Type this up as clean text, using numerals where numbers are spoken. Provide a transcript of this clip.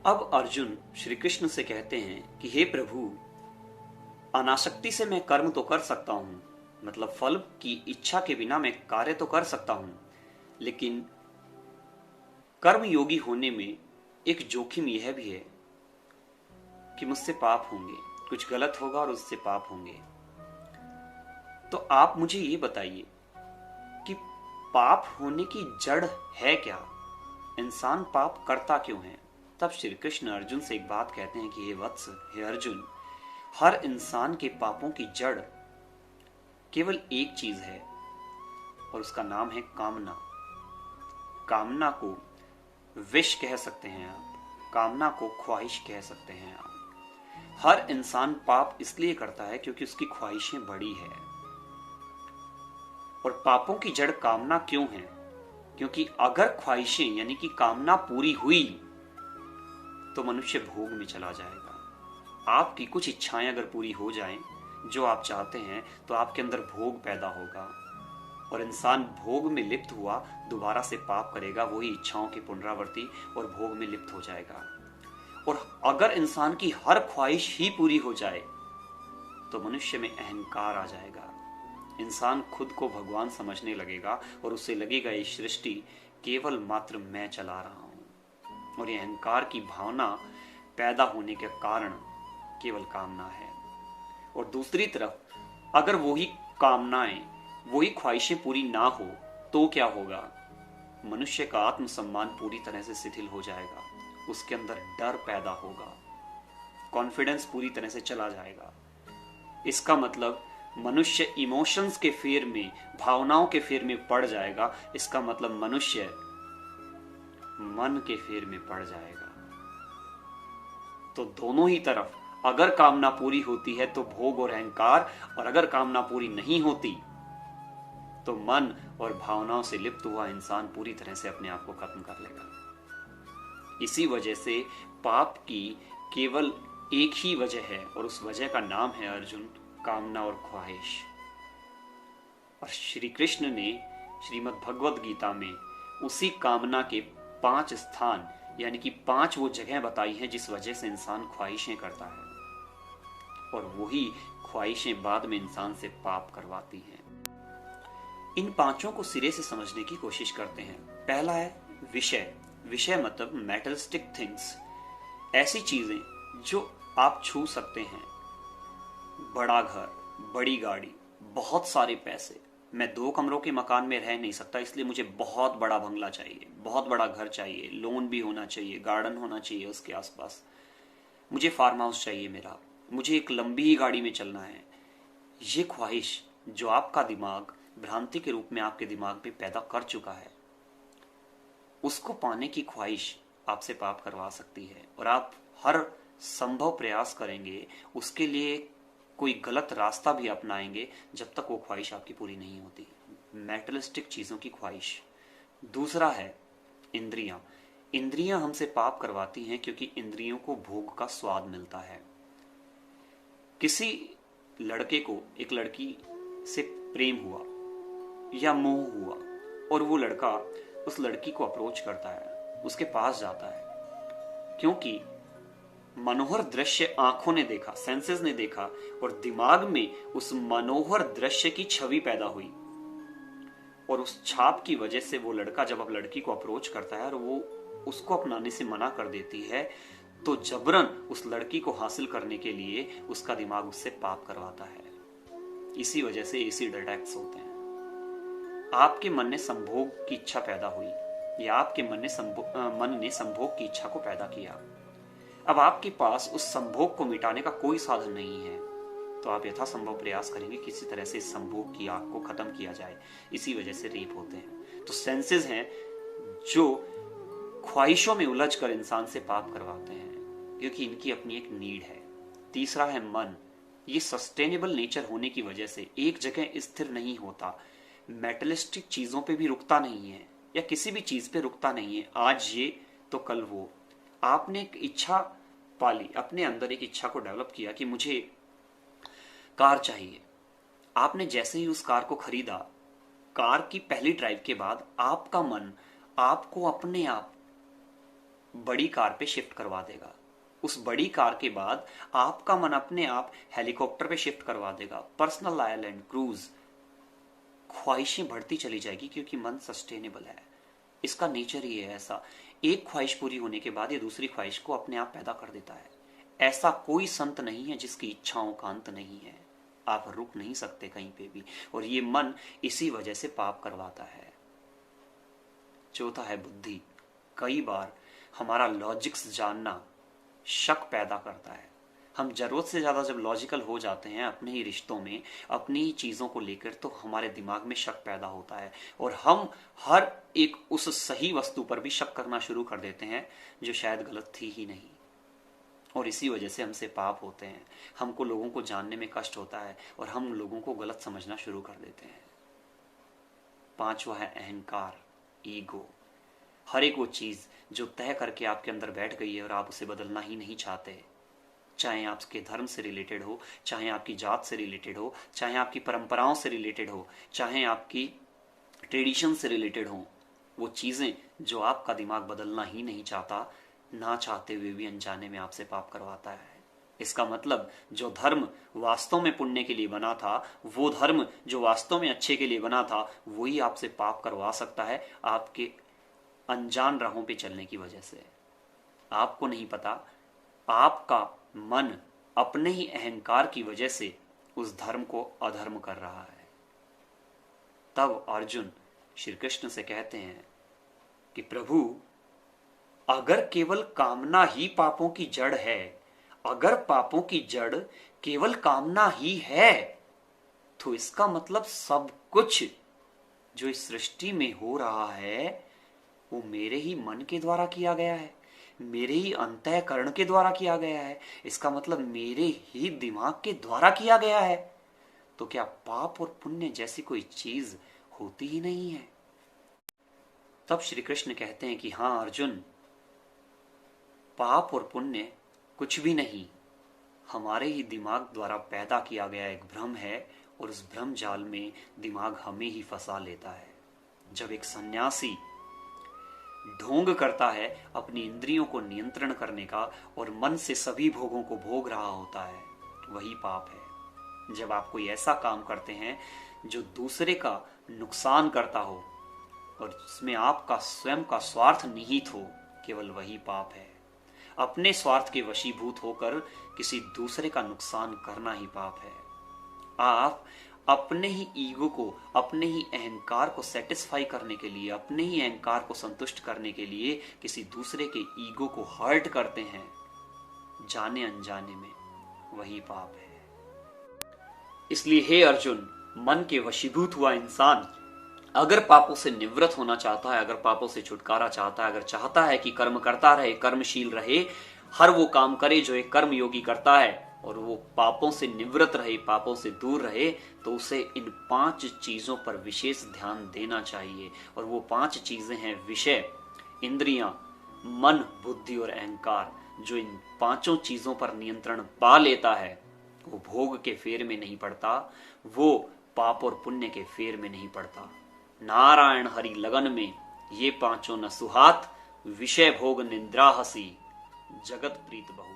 अब अर्जुन श्री कृष्ण से कहते हैं कि हे प्रभु, अनासक्ति से मैं कर्म तो कर सकता हूं, मतलब फल की इच्छा के बिना मैं कार्य तो कर सकता हूं, लेकिन कर्म योगी होने में एक जोखिम यह भी है कि मुझसे पाप होंगे, कुछ गलत होगा और उससे पाप होंगे। तो आप मुझे ये बताइए कि पाप होने की जड़ है क्या? इंसान पाप करता क्यों है? तब श्री कृष्ण अर्जुन से एक बात कहते हैं कि हे वत्स, हे अर्जुन, हर इंसान के पापों की जड़ केवल एक चीज है और उसका नाम है कामना। कामना को विष कह सकते हैं आप, कामना को ख्वाहिश कह सकते हैं आप। हर इंसान पाप इसलिए करता है क्योंकि उसकी ख्वाहिशें बड़ी है। और पापों की जड़ कामना क्यों है? क्योंकि अगर ख्वाहिशें यानी कि कामना पूरी हुई तो मनुष्य भोग में चला जाएगा। आपकी कुछ इच्छाएं अगर पूरी हो जाएं, जो आप चाहते हैं, तो आपके अंदर भोग पैदा होगा और इंसान भोग में लिप्त हुआ दोबारा से पाप करेगा, वही इच्छाओं की पुनरावृत्ति, और भोग में लिप्त हो जाएगा। और अगर इंसान की हर ख्वाहिश ही पूरी हो जाए तो मनुष्य में अहंकार आ जाएगा। इंसान खुद को भगवान समझने लगेगा और उसे लगेगा ये सृष्टि केवल मात्र मैं चला रहा हूं। और ये अहंकार की भावना पैदा होने के कारण केवल कामना है। और दूसरी तरफ अगर वही कामनाएं, वही ख्वाहिशें पूरी ना हो तो क्या होगा? मनुष्य का आत्मसम्मान पूरी तरह से शिथिल हो जाएगा, उसके अंदर डर पैदा होगा, कॉन्फिडेंस पूरी तरह से चला जाएगा। इसका मतलब मनुष्य इमोशंस के फेर में, भावनाओं के फेर में पड़ जाएगा। इसका मतलब मनुष्य मन के फेर में पड़ जाएगा। तो दोनों ही तरफ अगर कामना पूरी होती है तो भोग और अहंकार, और अगर कामना पूरी नहीं होती तो मन और भावनाओं से लिप्त हुआ इंसान पूरी तरह से अपने आप को खत्म कर लेगा। इसी वजह से पाप की केवल एक ही वजह है और उस वजह का नाम है अर्जुन, कामना और ख्वाहिश। और श्री कृष्ण ने श्रीमद् भगवद गीता में उसी कामना के 5 स्थान यानी कि 5 वो जगह बताई हैं जिस वजह से इंसान ख्वाहिशें करता है, और वही ख्वाहिशें बाद में इंसान से पाप करवाती हैं। इन 5 को सिरे से समझने की कोशिश करते हैं। पहला है विषय। विषय मतलब मेटलिस्टिक थिंग्स, ऐसी चीजें जो आप छू सकते हैं। बड़ा घर, बड़ी गाड़ी, बहुत सारे पैसे। मैं 2 कमरों के मकान में रह नहीं सकता, इसलिए मुझे बहुत बड़ा बंगला चाहिए, बहुत बड़ा घर चाहिए, लोन भी होना चाहिए, गार्डन होना चाहिए उसके आसपास, मुझे फार्म हाउस चाहिए मेरा, मुझे एक लंबी ही गाड़ी में चलना है। ये ख्वाहिश जो आपका दिमाग भ्रांति के रूप में आपके दिमाग में पैदा कर चुका है, उसको पाने की ख्वाहिश आपसे पाप करवा सकती है। और आप हर संभव प्रयास करेंगे, उसके लिए कोई गलत रास्ता भी अपनाएंगे जब तक वो ख्वाहिश आपकी पूरी नहीं होती। मेटलिस्टिक चीजों की ख्वाहिश। दूसरा है इंद्रियां। इंद्रियां हमसे पाप करवाती हैं क्योंकि इंद्रियों को भोग का स्वाद मिलता है। किसी लड़के को एक लड़की से प्रेम हुआ या मोह हुआ और वो लड़का उस लड़की को अप्रोच करता है, उसके पास जाता है, क्योंकि मनोहर दृश्य आंखों ने देखा, सेंसेस ने देखा, और दिमाग में उस मनोहर दृश्य की छवि पैदा हुई। और उस छाप की वजह से वो लड़का जब अब लड़की को अप्रोच करता है और वो उसको अपनाने से मना कर देती है, तो जबरन उस लड़की को हासिल करने के लिए उसका दिमाग उससे पाप करवाता है। इसी वजह से एसिड अटैक्स होते हैं। आपके मन ने संभोग की इच्छा पैदा हुई या आपके मन ने संभोग की इच्छा को पैदा किया। अब आपके पास उस संभोग को मिटाने का कोई साधन नहीं है, तो आप यथासंभव प्रयास करेंगे किसी तरह से इस संभोग की आग को खत्म किया जाए। इसी वजह से रेप होते हैं। तो सेंसेस हैं जो ख्वाहिशों में उलझ कर इंसान से पाप करवाते हैं, क्योंकि इनकी अपनी एक नीड है। तीसरा है मन। ये सस्टेनेबल नेचर होने की वजह से एक जगह स्थिर नहीं होता, मेटलिस्टिक चीजों पे भी रुकता नहीं है या किसी भी चीज पे रुकता नहीं है। आज ये तो कल वो। आपने एक इच्छा पाली, अपने अंदर एक इच्छा को डेवलप किया कि मुझे कार चाहिए। आपने जैसे ही उस कार को खरीदा, कार की पहली ड्राइव के बाद आपका मन आपको अपने आप बड़ी कार पे शिफ्ट करवा देगा। उस बड़ी कार के बाद आपका मन अपने आप हेलीकॉप्टर पे शिफ्ट करवा देगा, पर्सनल आइलैंड, क्रूज। ख्वाहिशें बढ़ती चली जाएगी क्योंकि मन सस्टेनेबल है। इसका नेचर ही है ऐसा। एक ख्वाहिश पूरी होने के बाद ये दूसरी ख्वाहिश को अपने आप पैदा कर देता है। ऐसा कोई संत नहीं है जिसकी इच्छाओं का अंत नहीं है। आप रुक नहीं सकते कहीं पे भी, और ये मन इसी वजह से पाप करवाता है। चौथा है बुद्धि। कई बार हमारा लॉजिक्स जानना शक पैदा करता है। हम जरूरत से ज्यादा जब लॉजिकल हो जाते हैं अपने ही रिश्तों में, अपनी ही चीजों को लेकर, तो हमारे दिमाग में शक पैदा होता है और हम हर एक उस सही वस्तु पर भी शक करना शुरू कर देते हैं जो शायद गलत थी ही नहीं। और इसी वजह से हमसे पाप होते हैं। हमको लोगों को जानने में कष्ट होता है और हम लोगों को गलत समझना शुरू कर देते हैं। पांचवा है अहंकार, ईगो। हर एक वो चीज जो तय करके आपके अंदर बैठ गई है और आप उसे बदलना ही नहीं चाहते, चाहे आपके धर्म से रिलेटेड हो, चाहे आपकी जात से रिलेटेड हो, चाहे आपकी परंपराओं से रिलेटेड हो, चाहे आपकी ट्रेडिशन से रिलेटेड हो, वो चीजें जो आपका दिमाग बदलना ही नहीं चाहता, ना चाहते हुए भी अनजाने में आपसे पाप करवाता है। इसका मतलब जो धर्म वास्तव में पुण्य के लिए बना था, वो धर्म जो वास्तव में अच्छे के लिए बना था, वही आपसे पाप करवा सकता है आपके अनजान राहों पे चलने की वजह से। आपको नहीं पता, आपका मन अपने ही अहंकार की वजह से उस धर्म को अधर्म कर रहा है। तब अर्जुन श्री कृष्ण से कहते हैं कि प्रभु, अगर केवल कामना ही पापों की जड़ है, अगर पापों की जड़ केवल कामना ही है, तो इसका मतलब सब कुछ जो इस सृष्टि में हो रहा है वो मेरे ही मन के द्वारा किया गया है, मेरे ही अंतःकरण के द्वारा किया गया है। इसका मतलब मेरे ही दिमाग के द्वारा किया गया है। तो क्या पाप और पुण्य जैसी कोई चीज होती ही नहीं है? तब श्री कृष्ण कहते हैं कि हाँ अर्जुन, पाप और पुण्य कुछ भी नहीं, हमारे ही दिमाग द्वारा पैदा किया गया एक भ्रम है, और उस भ्रम जाल में दिमाग हमें ही फंसा लेता है। जब एक सन्यासी ढोंग करता है अपनी इंद्रियों को नियंत्रण करने का और मन से सभी भोगों को भोग रहा होता है, वही पाप है। जब आप कोई ऐसा काम करते हैं जो दूसरे का नुकसान करता हो और जिसमें आपका स्वयं का स्वार्थ निहित हो, केवल वही पाप है। अपने स्वार्थ के वशीभूत होकर किसी दूसरे का नुकसान करना ही पाप है। आप अपने ही ईगो को, अपने ही अहंकार को सेटिस्फाई करने के लिए, अपने ही अहंकार को संतुष्ट करने के लिए किसी दूसरे के ईगो को हर्ट करते हैं, जाने अनजाने में, वही पाप है। इसलिए हे अर्जुन, मन के वशीभूत हुआ इंसान अगर पापों से निवृत्त होना चाहता है, अगर पापों से छुटकारा चाहता है, अगर चाहता है कि कर्म करता रहे, कर्मशील रहे, हर वो काम करे जो एक कर्म योगी करता है, और वो पापों से निवृत्त रहे, पापों से दूर रहे, तो उसे इन 5 चीजों पर विशेष ध्यान देना चाहिए। और वो 5 चीजें हैं विषय, इंद्रियां, मन, बुद्धि और अहंकार। जो इन 5 चीजों पर नियंत्रण पा लेता है वो भोग के फेर में नहीं पड़ता, वो पाप और पुण्य के फेर में नहीं पड़ता। नारायण हरि लगन में ये 5 न सुहात, विषय भोग निंद्रा हसी, जगत प्रीत बहु।